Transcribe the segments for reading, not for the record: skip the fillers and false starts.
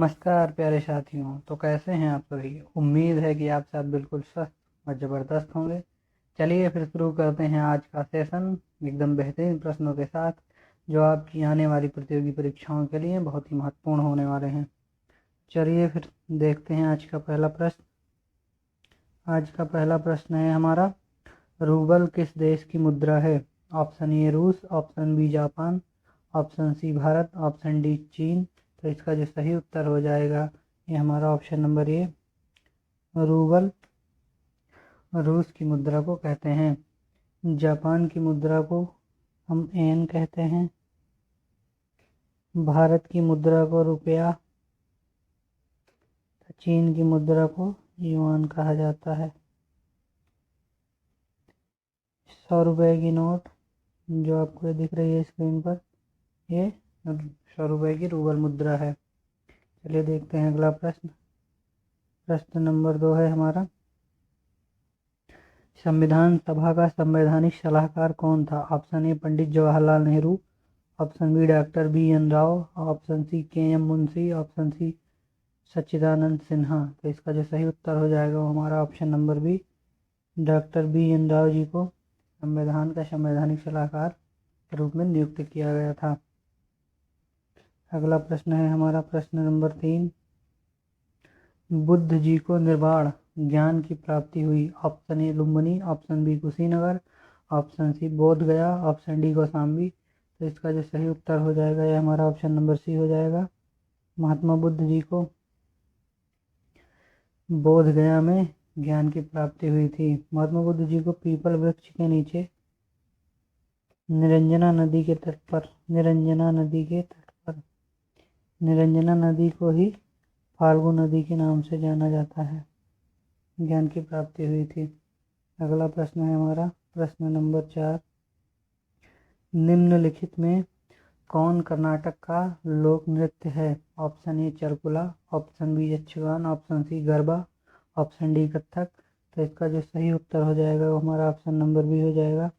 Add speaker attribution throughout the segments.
Speaker 1: नमस्कार प्यारे साथियों। तो कैसे हैं आप सभी। उम्मीद है कि आप सब बिल्कुल स्वस्थ और ज़बरदस्त होंगे। चलिए फिर शुरू करते हैं आज का सेशन एकदम बेहतरीन प्रश्नों के साथ, जो आपकी आने वाली प्रतियोगी परीक्षाओं के लिए बहुत ही महत्वपूर्ण होने वाले हैं। चलिए फिर देखते हैं आज का पहला प्रश्न। आज का पहला प्रश्न है हमारा, रूबल किस देश की मुद्रा है। ऑप्शन ए रूस, option B Japan, option C Bharat, option D चीन। तो इसका जो सही उत्तर हो जाएगा ये हमारा ऑप्शन नंबर ए रूबल रूस की मुद्रा को कहते हैं। जापान की मुद्रा को हम एन कहते हैं। भारत की मुद्रा को रुपया, चीन की मुद्रा को युआन कहा जाता है। 100 रुपए की नोट जो आपको दिख रही है स्क्रीन पर, ये 100 रुपए की रूबल मुद्रा है। चलिए देखते हैं अगला प्रश्न। प्रश्न नंबर 2 है हमारा, संविधान सभा का संवैधानिक सलाहकार कौन था। Option A Pandit Jawaharlal Nehru, option B doctor B N Rau, option C K M Munshi, option C Sachchidananda Sinha. तो इसका जो सही उत्तर हो जाएगा वो हमारा option number B doctor B N Rau ji को संविधान का संवैधानिक सलाहकार के रूप में नियुक्त किया गया था। अगला प्रश्न है हमारा प्रश्न नंबर 3, बुद्ध जी को निर्वाण ज्ञान की प्राप्ति हुई। Option A Lumbini, option B Kushinagar, option C Bodh Gaya, option D Kaushambi. तो इसका जो सही उत्तर हो जाएगा यह हमारा ऑप्शन नंबर सी हो जाएगा। महात्मा बुद्ध जी को बोध गया में ज्ञान की प्राप्ति हुई थी। महात्मा बुद्ध जी को पीपल वृक्ष के नीचे निरंजना नदी के तट पर निरंजना नदी को ही फाल्गु नदी के नाम से जाना जाता है, ज्ञान की प्राप्ति हुई थी। अगला प्रश्न है हमारा प्रश्न नंबर 4, निम्नलिखित में कौन कर्नाटक का लोक नृत्य है। Option A Charkula, option B Yakshagana, option C Garba, option D Kathak. तो इसका जो सही उत्तर हो जाएगा वो हमारा ऑप्शन नंबर बी हो जाएगा।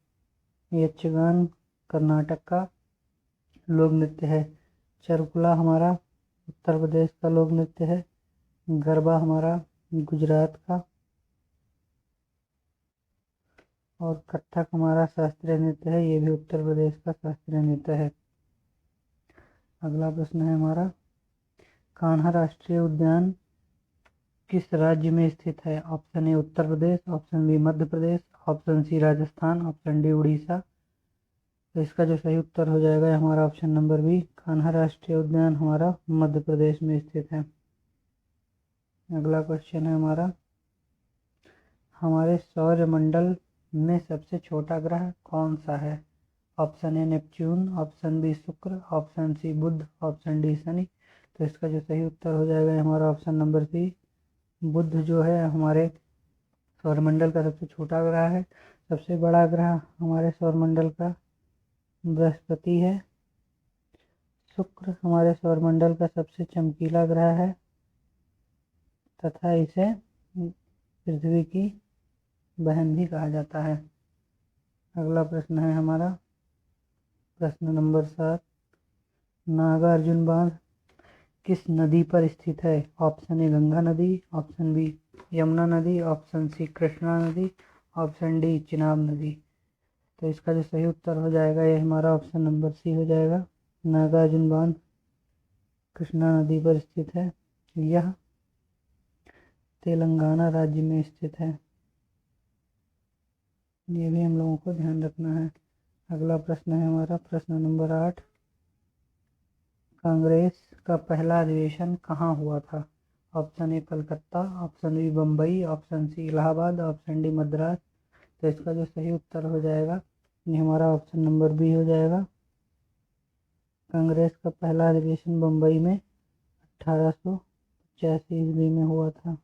Speaker 1: यक्षगान कर्नाटक का लोक नृत्य है। चरकुला हमारा उत्तर प्रदेश का लोक नृत्य है। गरबा हमारा गुजरात का, और कथक हमारा शास्त्रीय नृत्य है, ये भी उत्तर प्रदेश का शास्त्रीय नृत्य है। अगला प्रश्न है हमारा, कान्हा राष्ट्रीय उद्यान किस राज्य में स्थित है। Option A Uttar Pradesh, option B Madhya Pradesh, option C Rajasthan, option D Orissa. तो इसका जो सही उत्तर हो जाएगा हमारा ऑप्शन नंबर बी, कान्हा राष्ट्रीय उद्यान हमारा मध्य प्रदेश में स्थित है। अगला क्वेश्चन है हमारा, हमारे सौरमंडल में सबसे छोटा ग्रह कौन सा है। Option A Neptune, option B शुक्र, ऑप्शन सी बुध, ऑप्शन डी शनि। तो इसका जो सही उत्तर हो जाएगा हमारा ऑप्शन नंबर सी, बुध जो है हमारे सौरमंडल का सबसे छोटा ग्रह है। सबसे बड़ा ग्रह हमारे सौरमंडल का बृहस्पति है। शुक्र हमारे सौरमंडल का सबसे चमकीला ग्रह है तथा इसे पृथ्वी की बहन भी कहा जाता है। अगला प्रश्न है हमारा प्रश्न नंबर 7, नागार्जुन बांध किस नदी पर स्थित है। ऑप्शन ए गंगा नदी, ऑप्शन बी यमुना नदी, ऑप्शन सी कृष्णा नदी, ऑप्शन डी चिनाब नदी। तो इसका जो सही उत्तर हो जाएगा ये हमारा ऑप्शन नंबर सी हो जाएगा। नागार्जुन बांध कृष्णा नदी पर स्थित है। यह तेलंगाना राज्य में स्थित है, ये भी हम लोगों को ध्यान रखना है। अगला प्रश्न है हमारा प्रश्न नंबर 8, कांग्रेस का पहला अधिवेशन कहाँ हुआ था। Option A Calcutta, option B Bombay, option C Allahabad, option D Madras. तो इसका जो सही उत्तर हो जाएगा ये हमारा ऑप्शन नंबर बी हो जाएगा। कांग्रेस का पहला अधिवेशन बम्बई में 1885 ईस्वी में हुआ था।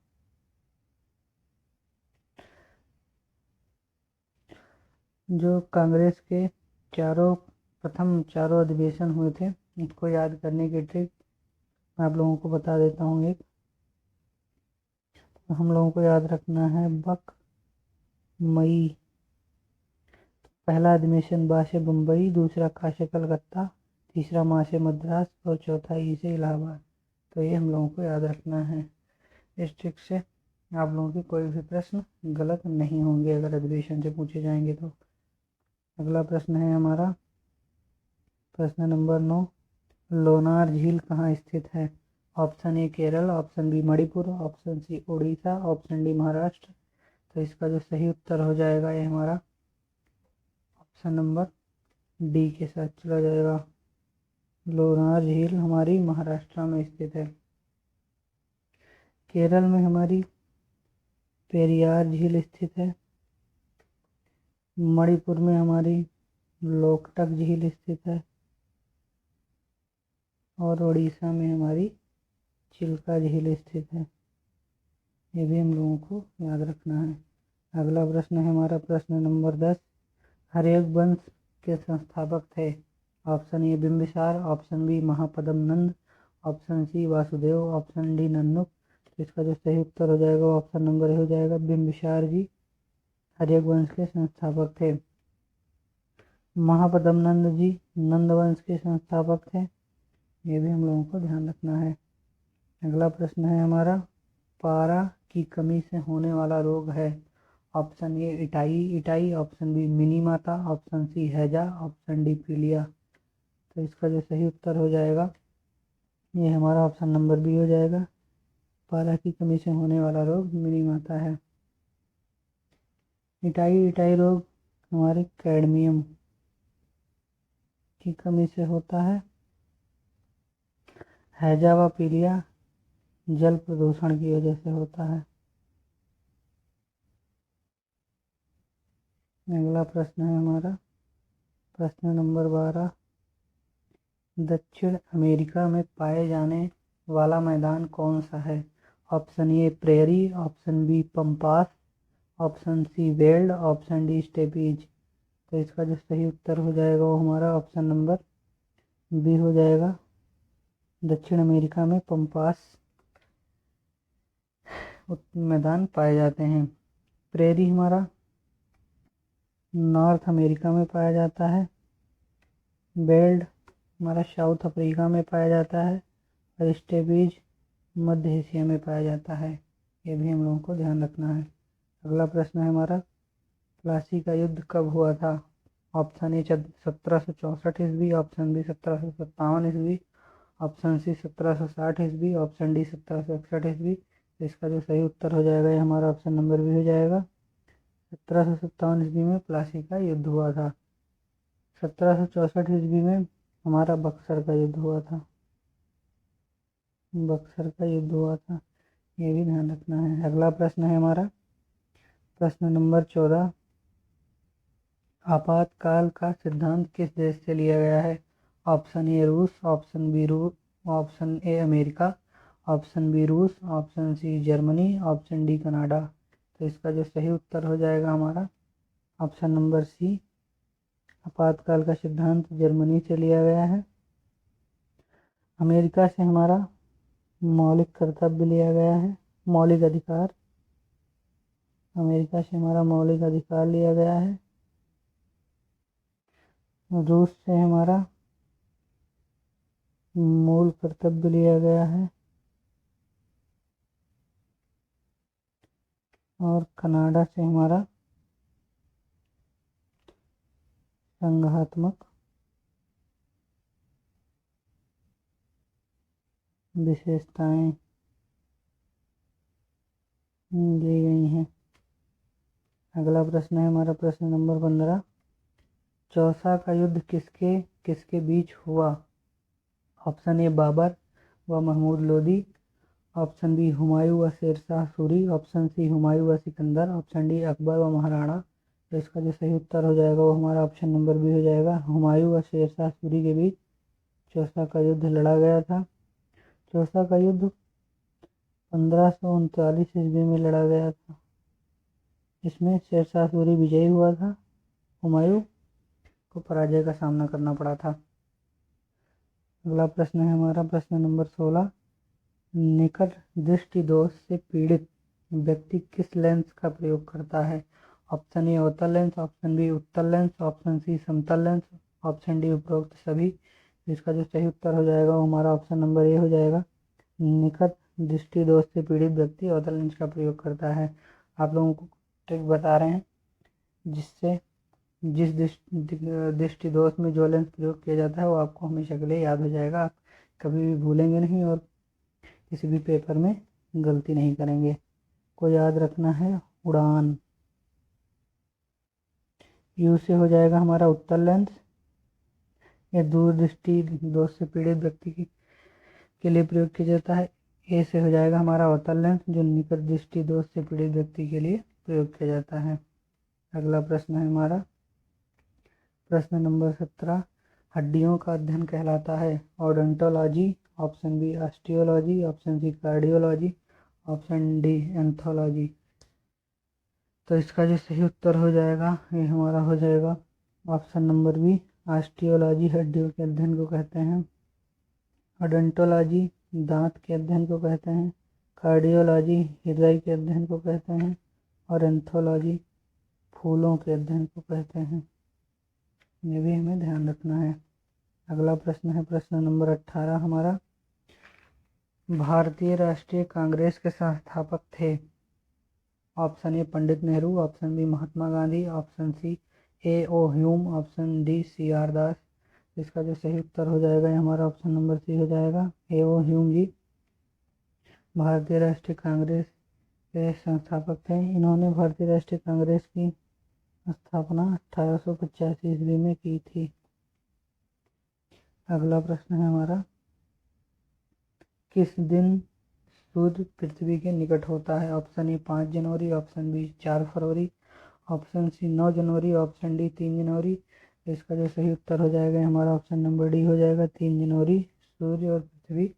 Speaker 1: जो कांग्रेस के प्रथम चारों अधिवेशन हुए थे इसको याद करने की ट्रिक मैं आप लोगों को बता देता हूँ। एक तो हम लोगों को याद रखना है बक मई। पहला अधिवेशन बा से बम्बई, दूसरा का से कलकत्ता, तीसरा मा से मद्रास और चौथा ई से इलाहाबाद। तो ये हम लोगों को याद रखना है। इस ट्रिक से आप लोगों के कोई भी प्रश्न गलत नहीं होंगे अगर अधिवेशन से पूछे जाएंगे तो। अगला प्रश्न है हमारा प्रश्न नंबर 9, लोनार झील कहाँ स्थित है? Option A Kerala, option B Manipur, option C Orissa, option D Maharashtra. तो इसका जो सही उत्तर हो जाएगा ये हमारा ऑप्शन नंबर डी के साथ चला जाएगा। लोनार झील हमारी महाराष्ट्र में स्थित है। केरल में हमारी पेरियार झील स्थित है। मणिपुर में हमारी लोकटक झील स्थित है और उड़ीसा में हमारी चिल्का झील स्थित है। ये भी हम लोगों को याद रखना है। अगला प्रश्न है हमारा प्रश्न नंबर 10, हर्यवंश के संस्थापक थे? Option A Bimbisara, option B Mahapadma Nanda, option C Vasudeva, option D Nannuk. तो इसका जो सही उत्तर हो जाएगा ऑप्शन नंबर ए हो जाएगा। बिंबिसार जी हर्यवंश के संस्थापक थे। महापद्म नंद जी नंद वंश के संस्थापक थे। ये भी हम लोगों को ध्यान रखना है। अगला प्रश्न है हमारा पारा की कमी से होने वाला रोग है? Option A itai, option B Minamata, option C हैजा, ऑप्शन डी पीलिया। तो इसका जो सही उत्तर हो जाएगा ये हमारा ऑप्शन नंबर बी हो जाएगा। पारा की कमी से होने वाला रोग मिनी माता है। इटाई रोग हमारे कैडमियम की कमी से होता है। हैजा व पीलिया जल प्रदूषण की वजह से होता है। अगला प्रश्न है हमारा प्रश्न नंबर 12, दक्षिण अमेरिका में पाए जाने वाला मैदान कौन सा है? Option A prairie, option B pampas, option C veld, option D steppes. तो इसका जो सही उत्तर हो जाएगा वो हमारा ऑप्शन नंबर बी हो जाएगा। दक्षिण अमेरिका में पंपास मैदान पाए जाते हैं। प्रेरी हमारा नॉर्थ अमेरिका में पाया जाता है। बेल्ट हमारा साउथ अफ्रीका में पाया जाता है और स्टेपीज मध्य एशिया में पाया जाता है। ये भी हम लोगों को ध्यान रखना है। अगला प्रश्न है हमारा प्लासी का युद्ध कब हुआ था? ऑप्शन ए 1764 ईस्वी, ऑप्शन बी 1757 ईस्वी, ऑप्शन सी 1760 ईस्वी, ऑप्शन डी 1761 ईस्वी। तो इसका जो सही उत्तर हो जाएगा ये हमारा ऑप्शन नंबर बी हो जाएगा। 1757 ईस्वी में प्लासी का युद्ध हुआ था। 1764 ईस्वी में हमारा बक्सर का युद्ध हुआ था। बक्सर का युद्ध हुआ था, ये भी ध्यान रखना है। अगला प्रश्न है हमारा प्रश्न नंबर 14, आपातकाल का सिद्धांत किस देश से लिया गया है? ऑप्शन ए रूस, option B option A America, option B रूस, option C Germany, option D Canada. तो इसका जो सही उत्तर हो जाएगा हमारा ऑप्शन नंबर सी, आपातकाल का सिद्धांत जर्मनी से लिया गया है। अमेरिका से हमारा मौलिक कर्तव्य लिया गया है, मौलिक अधिकार। अमेरिका से हमारा मौलिक अधिकार लिया गया है। रूस से हमारा मूल कर्तव्य लिया गया है और कनाडा से हमारा संघात्मक विशेषताएं दी गई हैं। अगला प्रश्न है हमारा प्रश्न नंबर 15, चौसा का युद्ध किसके किसके बीच हुआ? ऑप्शन ए बाबर व महमूद लोदी, ऑप्शन बी हुमायूं व शेरशाह सूरी, ऑप्शन सी हुमायूं व सिकंदर, ऑप्शन डी अकबर व महाराणा। तो इसका जो सही उत्तर हो जाएगा वो हमारा ऑप्शन नंबर बी हो जाएगा। हुमायूं व शेरशाह सूरी के बीच चौसा का युद्ध लड़ा गया था। चौसा का युद्ध 1539 ईस्वी में लड़ा गया था। इसमें शेरशाह सूरी विजयी हुआ था, हुमायूं को पराजय का सामना करना पड़ा था। अगला प्रश्न है हमारा प्रश्न नंबर 16, निकट दृष्टि दोष से पीड़ित व्यक्ति किस लेंस का प्रयोग करता है? ऑप्शन ए अवतल लेंस, ऑप्शन बी उत्तल लेंस, ऑप्शन सी समतल लेंस, ऑप्शन डी उपरोक्त सभी। इसका जो सही उत्तर हो जाएगा वो हमारा ऑप्शन नंबर ए हो जाएगा। निकट दृष्टि दोष से पीड़ित व्यक्ति अवतल लेंस का प्रयोग करता है। आप लोगों को ट्रिक बता रहे हैं जिससे जिस दृष्टि दोष में जो लेंस प्रयोग किया जाता है वो आपको हमेशा के लिए याद हो जाएगा, आप कभी भी भूलेंगे नहीं और किसी भी पेपर में गलती नहीं करेंगे। को याद रखना है उड़ान। यू से हो जाएगा हमारा उत्तल लेंस, यह दूर दृष्टि दोष से पीड़ित व्यक्ति के लिए प्रयोग किया जाता है। ए से हो जाएगा हमारा अवतल लेंस जो निकट दृष्टि दोष से पीड़ित व्यक्ति के लिए प्रयोग किया जाता है। अगला प्रश्न है हमारा प्रश्न नंबर 17, हड्डियों का अध्ययन कहलाता है। Odontology, option B osteology, option C cardiology, option D anthology. तो इसका जो सही उत्तर हो जाएगा ये हमारा हो जाएगा ऑप्शन नंबर बी ऑस्टियोलॉजी, हड्डियों के अध्ययन को कहते हैं। ओडोंटोलॉजी दांत के अध्ययन को कहते हैं। कार्डियोलॉजी हृदय के अध्ययन को कहते हैं और एंथोलॉजी फूलों के अध्ययन को कहते हैं। ये भी हमें ध्यान रखना है। अगला प्रश्न है प्रश्न नंबर 18 हमारा, भारतीय राष्ट्रीय कांग्रेस के संस्थापक थे। Option A Pandit Nehru, option B Mahatma Gandhi, option C A O Hume, option D C R Das. इसका जो सही उत्तर हो जाएगा हमारा ऑप्शन नंबर सी हो जाएगा ए ओ ह्यूम जी भारतीय राष्ट्रीय कांग्रेस के संस्थापक थे। इन्होंने भारतीय राष्ट्रीय कांग्रेस की स्थापना 1885 ईस्वी में की थी। अगला प्रश्न है हमारा, किस दिन सूर्य पृथ्वी के निकट होता है। ऑप्शन ए 5 जनवरी, ऑप्शन बी 4 फरवरी, ऑप्शन सी 9 जनवरी, ऑप्शन डी 3 जनवरी। इसका जो सही उत्तर हो जाएगा हमारा ऑप्शन नंबर डी हो जाएगा 3 जनवरी। सूर्य और पृथ्वी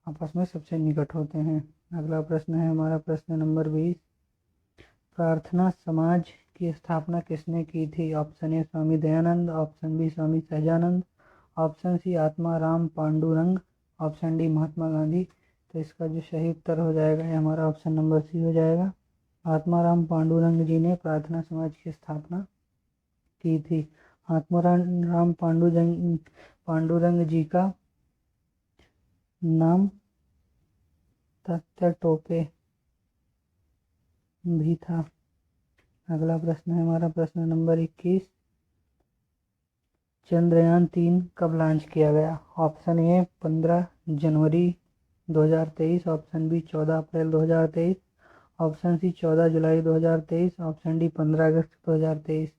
Speaker 1: आपस में सबसे निकट होते हैं। अगला प्रश्न है हमारा प्रश्न नंबर 20, प्रार्थना समाज की स्थापना किसने की थी। Option A Swami Dayanand, option B Swami Sahajanand, option C Atma Ram Pandurang, option D Mahatma Gandhi. तो इसका जो सही उत्तर हो जाएगा ये हमारा ऑप्शन नंबर सी हो जाएगा आत्माराम पांडुरंग जी ने प्रार्थना समाज की स्थापना की थी। आत्माराम पांडुरंग जी का नाम तात्या टोपे भी था। अगला प्रश्न है हमारा प्रश्न नंबर 21, चंद्रयान 3 कब लॉन्च किया गया। ऑप्शन ए 15 जनवरी 2023, ऑप्शन बी 14 अप्रैल 2023, ऑप्शन सी 14 जुलाई 2023, ऑप्शन डी 15 अगस्त 2023।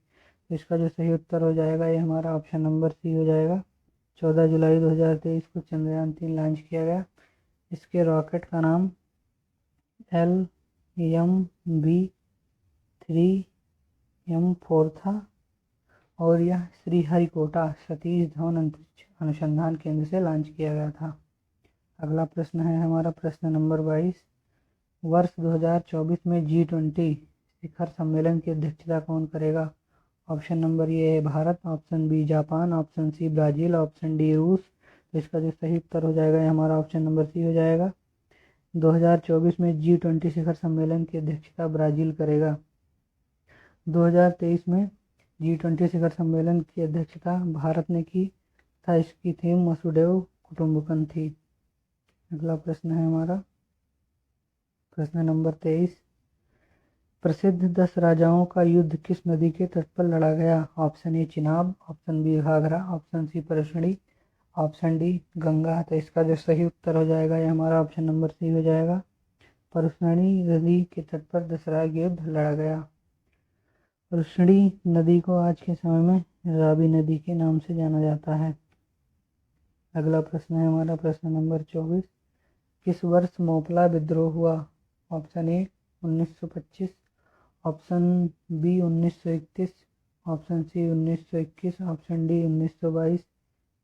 Speaker 1: इसका जो सही उत्तर हो जाएगा ये हमारा ऑप्शन नंबर सी हो जाएगा 14 जुलाई 2023 को चंद्रयान 3 लॉन्च किया गया। इसके रॉकेट का नाम LMV-3M4 था और यह श्रीहरिकोटा सतीश धवन अंतरिक्ष अनुसंधान केंद्र से लॉन्च किया गया था। अगला प्रश्न है हमारा प्रश्न नंबर 22, वर्ष 2024 में G20 शिखर सम्मेलन की अध्यक्षता कौन करेगा। ऑप्शन नंबर ए है Bharat, option B Japan, option C Brazil, option D रूस। तो इसका जो सही उत्तर हो जाएगा हमारा ऑप्शन नंबर सी हो जाएगा 2024 में G20 शिखर सम्मेलन की अध्यक्षता ब्राज़ील करेगा। 2023 में G20 शिखर सम्मेलन की अध्यक्षता भारत ने की था। इसकी थीम वसुधैव कुटुंबकम थी। अगला प्रश्न है हमारा प्रश्न नंबर 23, प्रसिद्ध 10 राजाओं का युद्ध किस नदी के तट पर लड़ा गया। Option A Chenab, option B Ghaghara, option C Parsani, option D Ganga. तो इसका जो सही उत्तर हो जाएगा ये हमारा ऑप्शन नंबर सी हो जाएगा परसणी नदी के तट पर 10 युद्ध लड़ा गया। परसणी नदी को आज के समय में रावी नदी के नाम से जाना जाता है। अगला प्रश्न है हमारा प्रश्न नंबर 24, किस वर्ष मोपला विद्रोह हुआ। Option A 1925, option B 1931, option C 1921, option D 1922।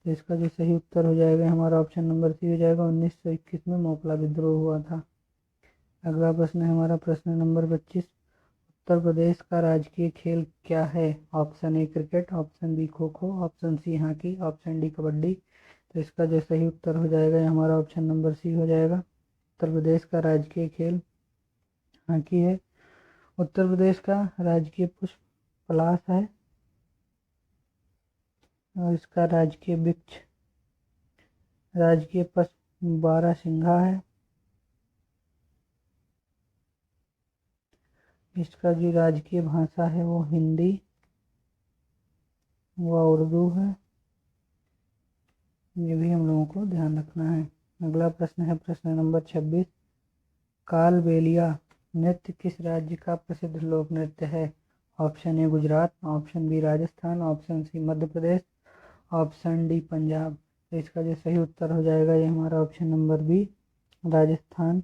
Speaker 1: तो इसका जो सही उत्तर हो जाएगा हमारा ऑप्शन नंबर सी हो जाएगा 1921 में मोपला विद्रोह हुआ था। अगला प्रश्न है हमारा प्रश्न नंबर 25, उत्तर प्रदेश का राजकीय खेल क्या है। Option A cricket, option B kho kho, option C hockey, option D kabaddi. तो इसका जो सही उत्तर हो जाएगा हमारा ऑप्शन नंबर सी हो जाएगा उत्तर प्रदेश का राजकीय खेल हॉकी है। उत्तर प्रदेश का राजकीय पुष्प पलाश है और इसका राजकीय वृक्ष राजकीय बारहसिंघा है। इसका जो राजकीय भाषा है वो हिंदी व उर्दू है। ये भी हम लोगों को ध्यान रखना है। अगला प्रश्न है प्रश्न नंबर 26। कालबेलिया नृत्य किस राज्य का प्रसिद्ध लोक नृत्य है? Option A Gujarat, option B Rajasthan, option C Madhya Pradesh, option D Punjab. तो इसका जो सही उत्तर हो जाएगा ये हमारा ऑप्शन नंबर बी, राजस्थान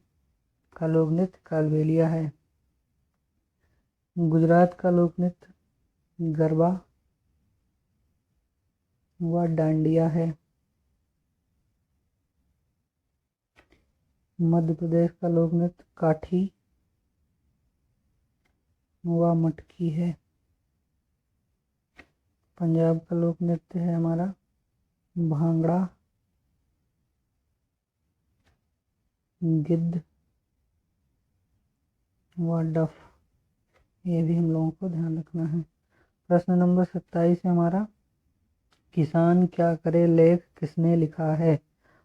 Speaker 1: का लोक नृत्य कालबेलिया है। गुजरात का लोक नृत्य गरबा व डांडिया है। मध्य प्रदेश का लोक नृत्य काठी व मटकी है। पंजाब का लोक नृत्य है हमारा भांगड़ा, गिद्ध व डफ। ये भी हम लोगों को ध्यान रखना है। प्रश्न नंबर 27 है हमारा, किसान क्या करे लेख किसने लिखा है?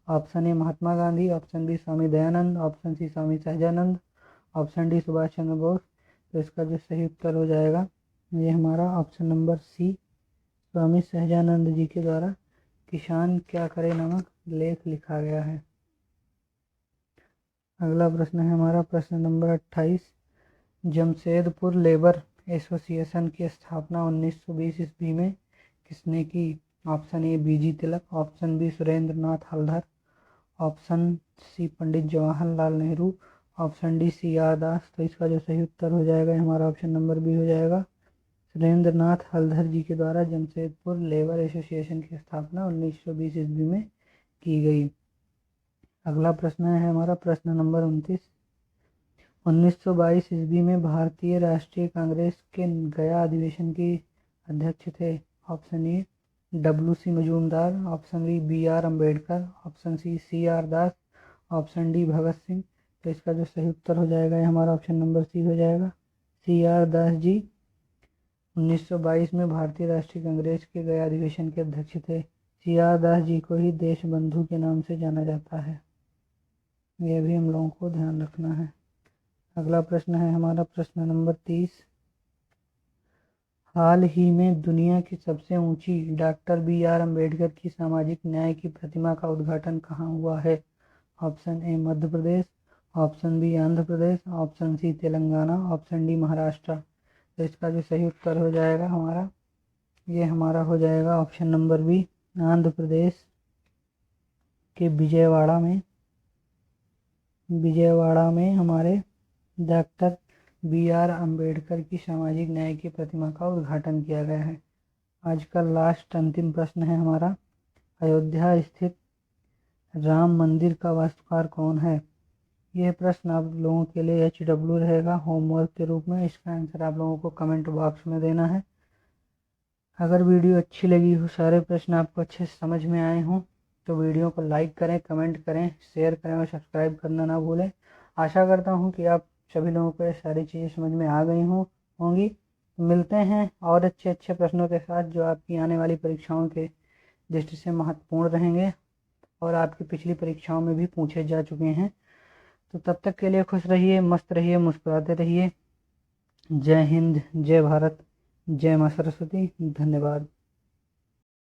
Speaker 1: Option A Mahatma Gandhi, option B Swami Dayanand, option C Swami Sahajanand, option D Subhash Chandra Bose. तो इसका जो सही उत्तर हो जाएगा ये हमारा option number C, Swami Sahajanand ji के द्वारा किसान क्या करे नामक लेख लिखा गया है। अगला प्रश्न है हमारा प्रश्न नंबर 28। जमशेदपुर लेबर एसोसिएशन की स्थापना 1920 ईस्वी में किसने की? Option A B G Tilak, option B Surendra Nath Haldar, option C Pandit Jawaharlal Nehru, option D C R Das. तो इसका जो सही उत्तर हो जाएगा हमारा ऑप्शन नंबर बी हो जाएगा, सुरेंद्र नाथ हलधर जी के द्वारा जमशेदपुर लेबर एसोसिएशन की स्थापना 1920 ईस्वी में की गई। अगला प्रश्न है हमारा प्रश्न नंबर 29। 1922 ईस्वी में भारतीय राष्ट्रीय कांग्रेस के गया अधिवेशन के अध्यक्ष थे? Option A W C. Majumdar, option B R Ambedkar, option C R Das, option D Bhagat Singh. तो इसका जो सही उत्तर हो जाएगा ये हमारा ऑप्शन नंबर सी हो जाएगा, सी आर दास जी 1922 में भारतीय राष्ट्रीय कांग्रेस के गया अधिवेशन के अध्यक्ष थे। सी आर दास जी को ही देश बंधु के नाम से जाना जाता है। यह भी हम लोगों को ध्यान रखना है। अगला प्रश्न है हमारा प्रश्न नंबर 30। हाल ही में दुनिया की सबसे ऊंची डॉक्टर बी आर अम्बेडकर की सामाजिक न्याय की प्रतिमा का उद्घाटन कहाँ हुआ है? Option A Madhya Pradesh, option B Andhra Pradesh, option C Telangana, option D Maharashtra. तो इसका जो सही उत्तर हो जाएगा हमारा ये हमारा हो जाएगा ऑप्शन नंबर बी, आंध्र प्रदेश के विजयवाड़ा में हमारे डॉक्टर बी आर अम्बेडकर की सामाजिक न्याय की प्रतिमा का उद्घाटन किया गया है। आज का लास्ट अंतिम प्रश्न है हमारा, अयोध्या स्थित राम मंदिर का वास्तुकार कौन है? यह प्रश्न आप लोगों के लिए HW रहेगा होमवर्क के रूप में। इसका आंसर आप लोगों को कमेंट बॉक्स में देना है। अगर वीडियो अच्छी लगी हो, सारे प्रश्न आपको अच्छे से समझ में आए हों तो वीडियो को लाइक करें, कमेंट करें, शेयर करें और सब्सक्राइब करना ना भूलें। आशा करता हूं कि आप सभी लोगों को ये सारी चीज़ें समझ में आ गई होंगी। मिलते हैं और अच्छे अच्छे प्रश्नों के साथ जो आपकी आने वाली परीक्षाओं के दृष्टि से महत्वपूर्ण रहेंगे और आपकी पिछली परीक्षाओं में भी पूछे जा चुके हैं। तो तब तक के लिए खुश रहिए, मस्त रहिए, मुस्कुराते रहिए। जय हिंद, जय भारत, जय मां सरस्वती। धन्यवाद।